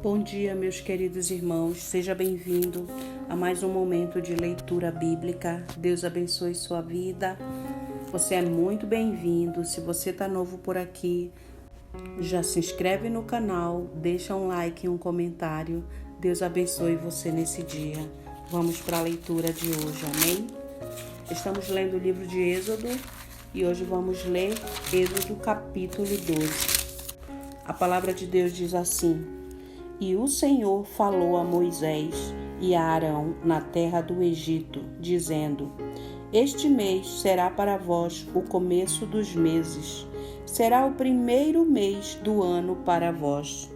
Bom dia, meus queridos irmãos. Seja bem-vindo a mais um momento de leitura bíblica. Deus abençoe sua vida. Você é muito bem-vindo. Se você está novo por aqui, já se inscreve no canal, deixa um like e um comentário. Deus abençoe você nesse dia. Vamos para a leitura de hoje, amém? Estamos lendo o livro de Êxodo e hoje vamos ler Êxodo capítulo 12. A palavra de Deus diz assim: E o Senhor falou a Moisés e a Arão na terra do Egito, dizendo: Este mês será para vós o começo dos meses, será o primeiro mês do ano para vós.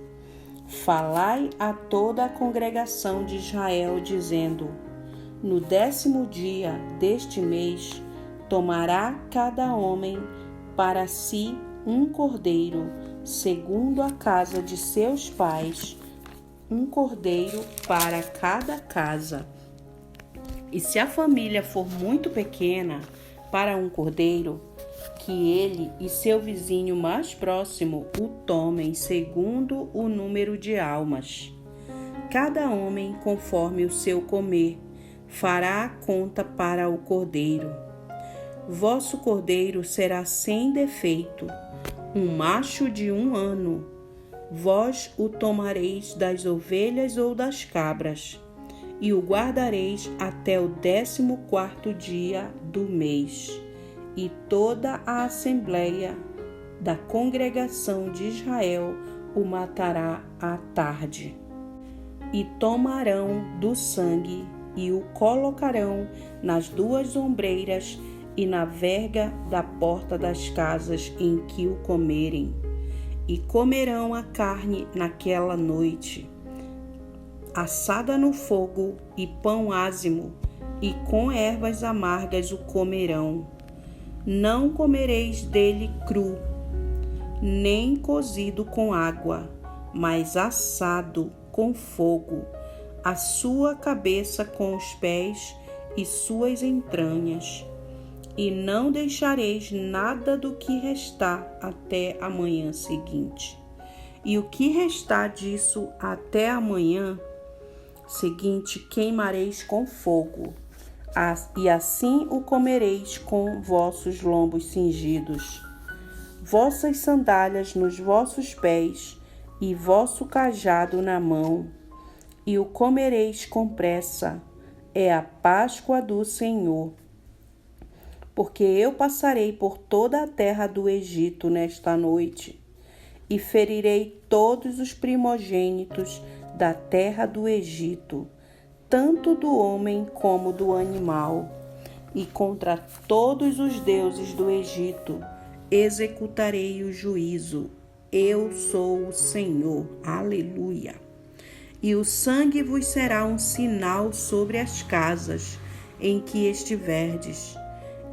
Falai a toda a congregação de Israel, dizendo: No 10º dia deste mês, tomará cada homem para si um cordeiro, segundo a casa de seus pais, um cordeiro para cada casa. E se a família for muito pequena para um cordeiro, que ele e seu vizinho mais próximo o tomem segundo o número de almas. Cada homem, conforme o seu comer, fará a conta para o cordeiro. Vosso cordeiro será sem defeito, um macho de 1 ano. Vós o tomareis das ovelhas ou das cabras, e o guardareis até o 14º dia do mês. E toda a assembleia da congregação de Israel o matará à tarde. E tomarão do sangue e o colocarão nas 2 ombreiras e na verga da porta das casas em que o comerem. E comerão a carne naquela noite, assada no fogo, e pão ázimo, e com ervas amargas o comerão. Não comereis dele cru, nem cozido com água, mas assado com fogo, a sua cabeça com os pés e suas entranhas. E não deixareis nada do que restar até a manhã seguinte. E o que restar disso até a manhã seguinte queimareis com fogo, e assim o comereis com vossos lombos cingidos, vossas sandálias nos vossos pés e vosso cajado na mão, e o comereis com pressa. É a Páscoa do Senhor. Porque eu passarei por toda a terra do Egito nesta noite, e ferirei todos os primogênitos da terra do Egito, tanto do homem como do animal, e contra todos os deuses do Egito executarei o juízo. Eu sou o Senhor. Aleluia! E o sangue vos será um sinal sobre as casas em que estiverdes.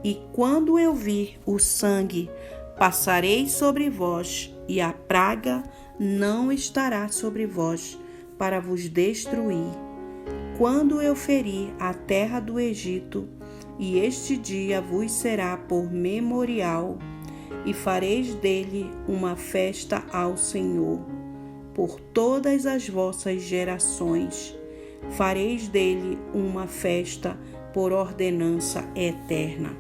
E quando eu vir o sangue, passarei sobre vós, e a praga não estará sobre vós, para vos destruir. Quando eu ferir a terra do Egito, e este dia vos será por memorial, e fareis dele uma festa ao Senhor. Por todas as vossas gerações, fareis dele uma festa por ordenança eterna.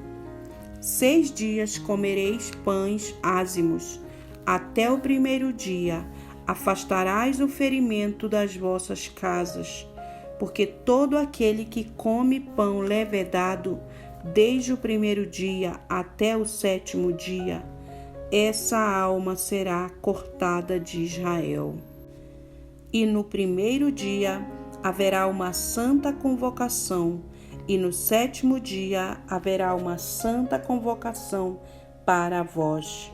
6 dias comereis pães ázimos, até o 1º dia afastarás o ferimento das vossas casas, porque todo aquele que come pão levedado, desde o 1º dia até o 7º dia, essa alma será cortada de Israel. E no 1º dia haverá uma santa convocação, e no 7º dia haverá uma santa convocação para vós.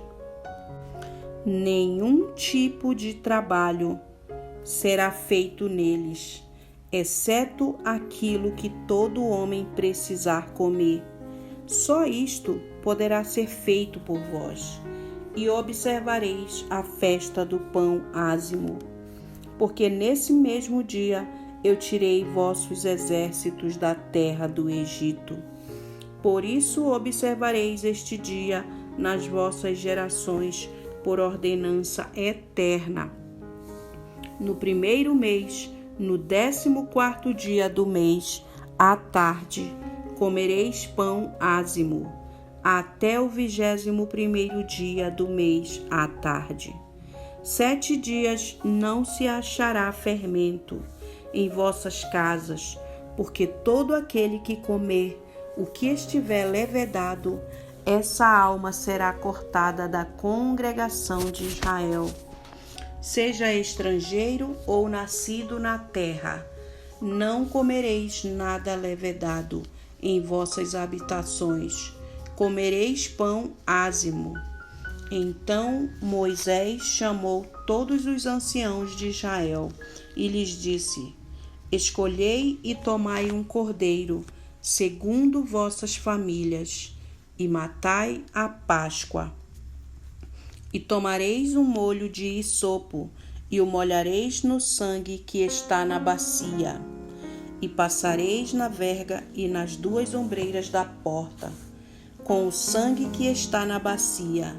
Nenhum tipo de trabalho será feito neles, exceto aquilo que todo homem precisar comer. Só isto poderá ser feito por vós, e observareis a festa do pão ázimo, porque nesse mesmo dia eu tirei vossos exércitos da terra do Egito. Por isso observareis este dia nas vossas gerações por ordenança eterna. no 1º mês, no 14º dia do mês, à tarde, comereis pão ázimo, até o 21º dia do mês, à tarde. 7 dias não se achará fermento em vossas casas, porque todo aquele que comer o que estiver levedado, essa alma será cortada da congregação de Israel. Seja estrangeiro ou nascido na terra, não comereis nada levedado em vossas habitações, comereis pão ázimo. Então Moisés chamou todos os anciãos de Israel e lhes disse: Escolhei e tomai um cordeiro, segundo vossas famílias, e matai a Páscoa. E tomareis um molho de hisopo, e o molhareis no sangue que está na bacia, e passareis na verga e nas 2 ombreiras da porta, com o sangue que está na bacia,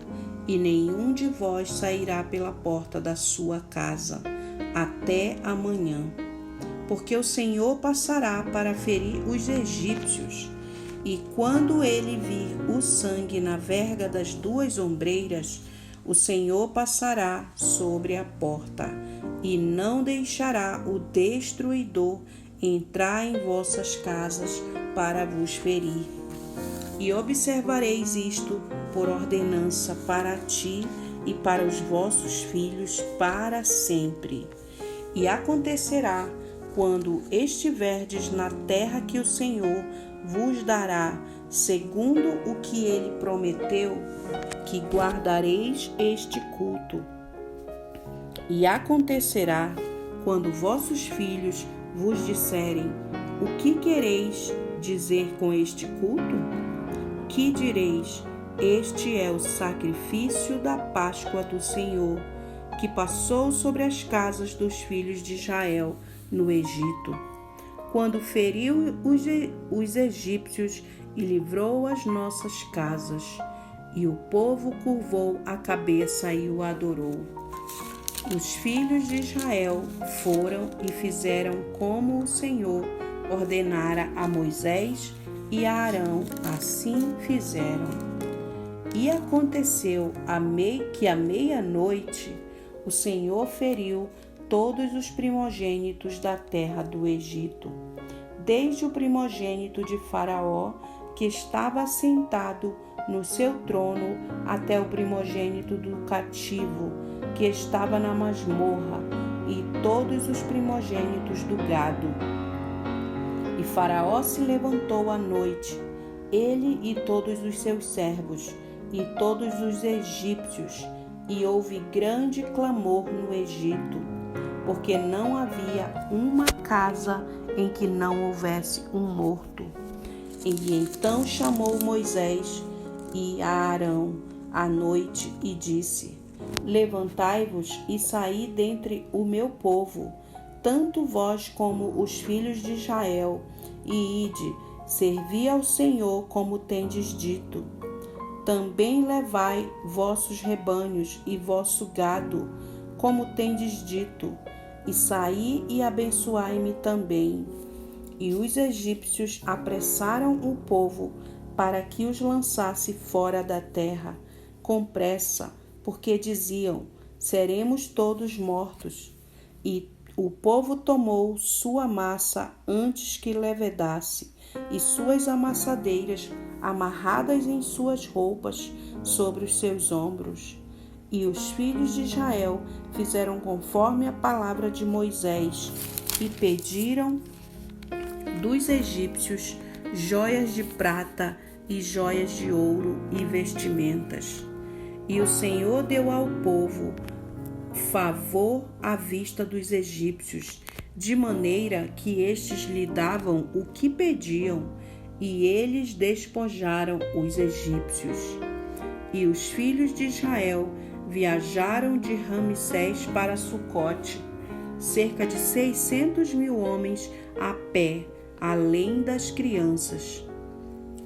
e nenhum de vós sairá pela porta da sua casa, até amanhã. Porque o Senhor passará para ferir os egípcios, e quando ele vir o sangue na verga das 2 ombreiras, o Senhor passará sobre a porta, e não deixará o destruidor entrar em vossas casas para vos ferir. E observareis isto por ordenança para ti e para os vossos filhos para sempre. E acontecerá, quando estiverdes na terra que o Senhor vos dará, segundo o que ele prometeu, que guardareis este culto. E acontecerá, quando vossos filhos vos disserem: o que quereis dizer com este culto? Que direis: este é o sacrifício da Páscoa do Senhor, que passou sobre as casas dos filhos de Israel no Egito, quando feriu os egípcios e livrou as nossas casas. E o povo curvou a cabeça e o adorou. Os filhos de Israel foram e fizeram como o Senhor ordenara a Moisés e a Arão, assim fizeram. E aconteceu que à meia-noite o Senhor feriu todos os primogênitos da terra do Egito, desde o primogênito de Faraó, que estava assentado no seu trono, até o primogênito do cativo, que estava na masmorra, e todos os primogênitos do gado. E Faraó se levantou à noite, ele e todos os seus servos, e todos os egípcios, e houve grande clamor no Egito, porque não havia uma casa em que não houvesse um morto. E então chamou Moisés e a Arão à noite e disse: Levantai-vos e saí dentre o meu povo, tanto vós como os filhos de Israel, e ide, servi ao Senhor como tendes dito. Também levai vossos rebanhos e vosso gado, como tendes dito, e saí e abençoai-me também. E os egípcios apressaram o povo para que os lançasse fora da terra, com pressa, porque diziam: seremos todos mortos. E o povo tomou sua massa antes que levedasse, e suas amassadeiras amarradas em suas roupas sobre os seus ombros. E os filhos de Israel fizeram conforme a palavra de Moisés, e pediram dos egípcios joias de prata e joias de ouro e vestimentas. E o Senhor deu ao povo favor à vista dos egípcios, de maneira que estes lhe davam o que pediam, e eles despojaram os egípcios. E os filhos de Israel viajaram de Ramsés para Sucote, cerca de 600.000 homens a pé, além das crianças.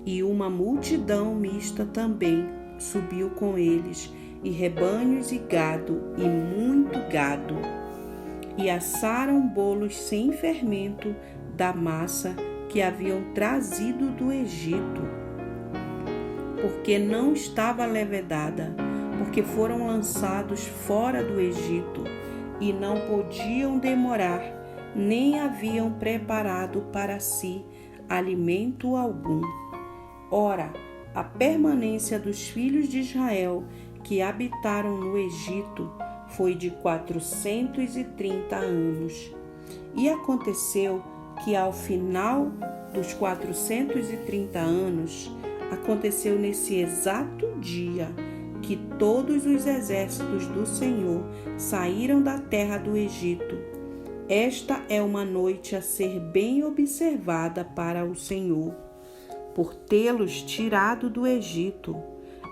E uma multidão mista também subiu com eles, e rebanhos e gado, e muito gado. e assaram bolos sem fermento da massa que haviam trazido do Egito, porque não estava levedada, porque foram lançados fora do Egito e não podiam demorar, nem haviam preparado para si alimento algum. Ora, a permanência dos filhos de Israel que habitaram no Egito foi de 430 anos. E aconteceu que ao final dos 430 anos, aconteceu nesse exato dia que todos os exércitos do Senhor saíram da terra do Egito. Esta é uma noite a ser bem observada para o Senhor, por tê-los tirado do Egito.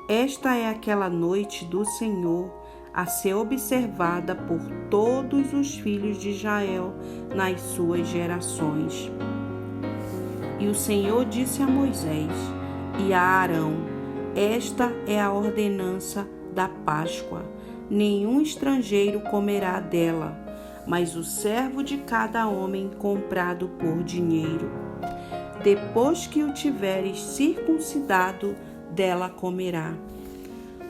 Esta é aquela noite do Senhor a ser observada por todos os filhos de Israel nas suas gerações. E o Senhor disse a Moisés e a Arão: esta é a ordenança da Páscoa. Nenhum estrangeiro comerá dela, mas o servo de cada homem comprado por dinheiro. Depois que o tiveres circuncidado, dela comerá.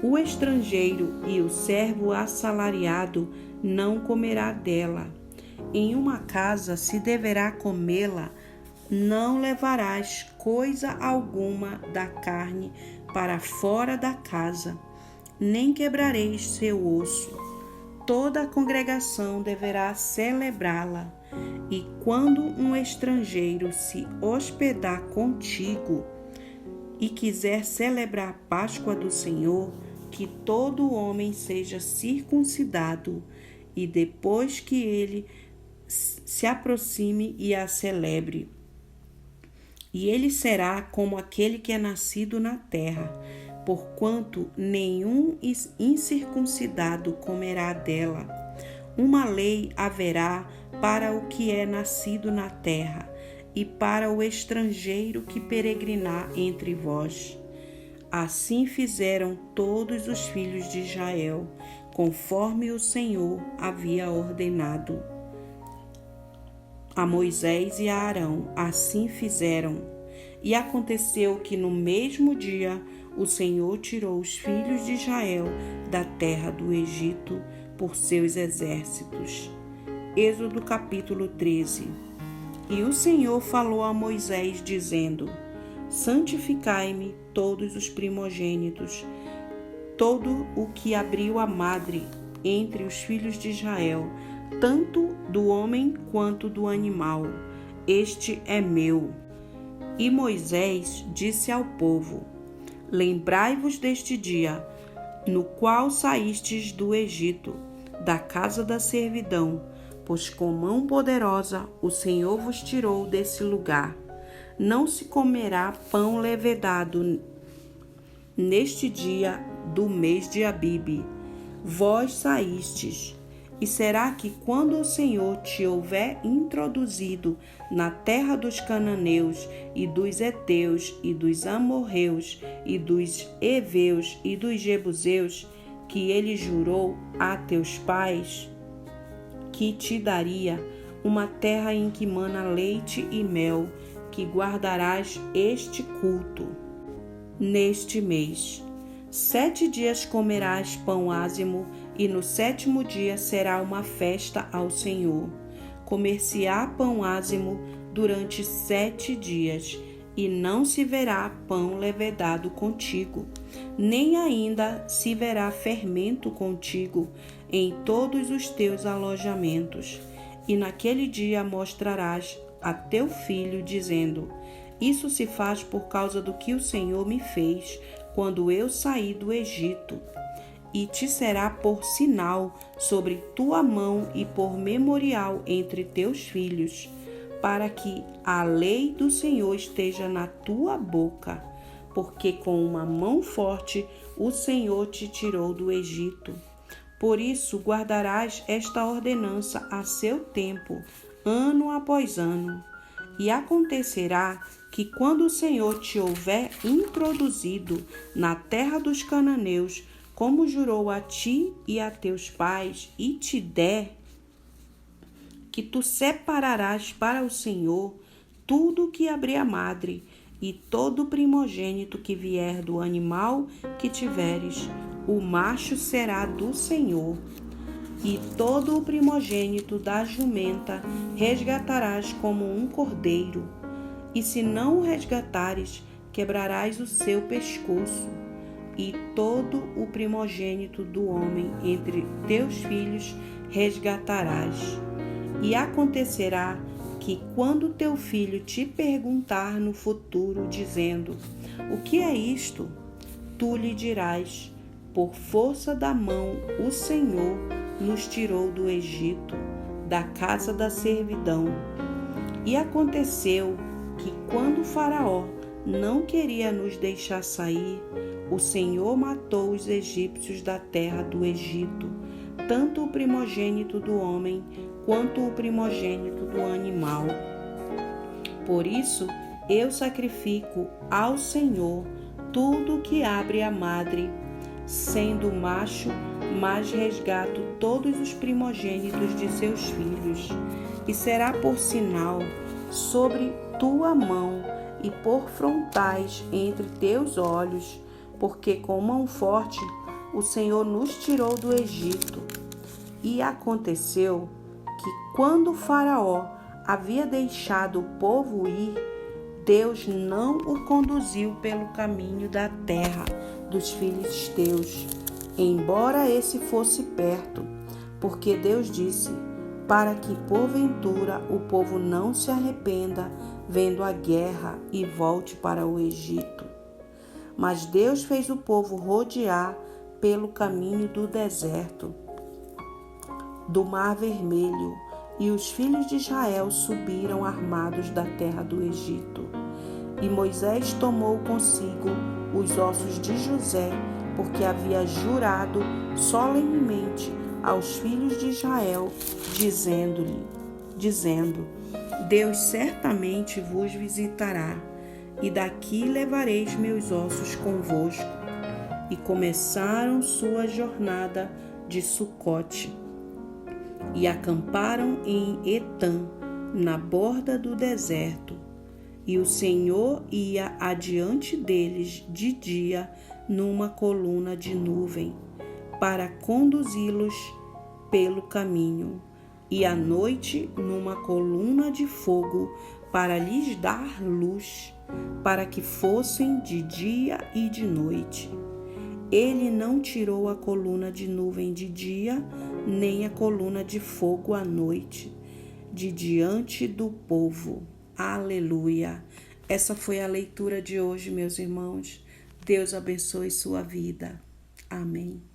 O estrangeiro e o servo assalariado não comerá dela. Em uma casa se deverá comê-la. Não levarás coisa alguma da carne para fora da casa, nem quebrareis seu osso. Toda a congregação deverá celebrá-la. E quando um estrangeiro se hospedar contigo e quiser celebrar a Páscoa do Senhor, que todo homem seja circuncidado, e depois que ele se aproxime e a celebre. E ele será como aquele que é nascido na terra, porquanto nenhum incircuncidado comerá dela. Uma lei haverá para o que é nascido na terra, e para o estrangeiro que peregrinar entre vós. Assim fizeram todos os filhos de Israel, conforme o Senhor havia ordenado. A Moisés e a Arão assim fizeram. E aconteceu que no mesmo dia o Senhor tirou os filhos de Israel da terra do Egito por seus exércitos. Êxodo capítulo 13. E o Senhor falou a Moisés, dizendo: santificai-me todos os primogênitos, todo o que abriu a madre entre os filhos de Israel, tanto do homem quanto do animal. Este é meu. E Moisés disse ao povo: lembrai-vos deste dia, no qual saístes do Egito, da casa da servidão, pois com mão poderosa o Senhor vos tirou desse lugar. Não se comerá pão levedado neste dia do mês de Abibe. Vós saístes. E será que quando o Senhor te houver introduzido na terra dos cananeus e dos heteus e dos amorreus e dos heveus e dos jebuseus, que ele jurou a teus pais, que te daria uma terra em que mana leite e mel, que guardarás este culto neste mês. 7 dias comerás pão ázimo, e no 7º dia será uma festa ao Senhor. Comer-se-á pão ázimo durante 7 dias, e não se verá pão levedado contigo, nem ainda se verá fermento contigo em todos os teus alojamentos. E naquele dia mostrarás a teu filho, dizendo: isso se faz por causa do que o Senhor me fez quando eu saí do Egito. E te será por sinal sobre tua mão e por memorial entre teus filhos, para que a lei do Senhor esteja na tua boca, porque com uma mão forte o Senhor te tirou do Egito. Por isso guardarás esta ordenança a seu tempo, ano após ano. E acontecerá que quando o Senhor te houver introduzido na terra dos cananeus, como jurou a ti e a teus pais, e te der que tu separarás para o Senhor tudo o que abrir a madre, e todo primogênito que vier do animal que tiveres, o macho será do Senhor. E todo o primogênito da jumenta resgatarás como um cordeiro, e se não o resgatares, quebrarás o seu pescoço. E todo o primogênito do homem entre teus filhos resgatarás. E acontecerá que quando teu filho te perguntar no futuro, dizendo: o que é isto? Tu lhe dirás: por força da mão o Senhor nos tirou do Egito, da casa da servidão. E aconteceu que quando Faraó não queria nos deixar sair, o Senhor matou os egípcios da terra do Egito, tanto o primogênito do homem quanto o primogênito do animal. Por isso, eu sacrifico ao Senhor tudo que abre a madre, sendo macho, mas resgato todos os primogênitos de seus filhos. E será por sinal sobre tua mão e por frontais entre teus olhos, porque com mão forte o Senhor nos tirou do Egito. E aconteceu que quando Faraó havia deixado o povo ir, Deus não o conduziu pelo caminho da terra dos filisteus, embora esse fosse perto, porque Deus disse: para que porventura o povo não se arrependa vendo a guerra e volte para o Egito. Mas Deus fez o povo rodear pelo caminho do deserto, do Mar Vermelho, e os filhos de Israel subiram armados da terra do Egito. E Moisés tomou consigo os ossos de José, porque havia jurado solenemente aos filhos de Israel, dizendo: Deus certamente vos visitará, e daqui levareis meus ossos convosco. E começaram sua jornada de Sucote, e acamparam em Etã, na borda do deserto. E o Senhor ia adiante deles de dia numa coluna de nuvem, para conduzi-los pelo caminho, e à noite numa coluna de fogo, para lhes dar luz, para que fossem de dia e de noite. Ele não tirou a coluna de nuvem de dia, nem a coluna de fogo à noite, de diante do povo. Aleluia! Essa foi a leitura de hoje, meus irmãos. Deus abençoe sua vida. Amém.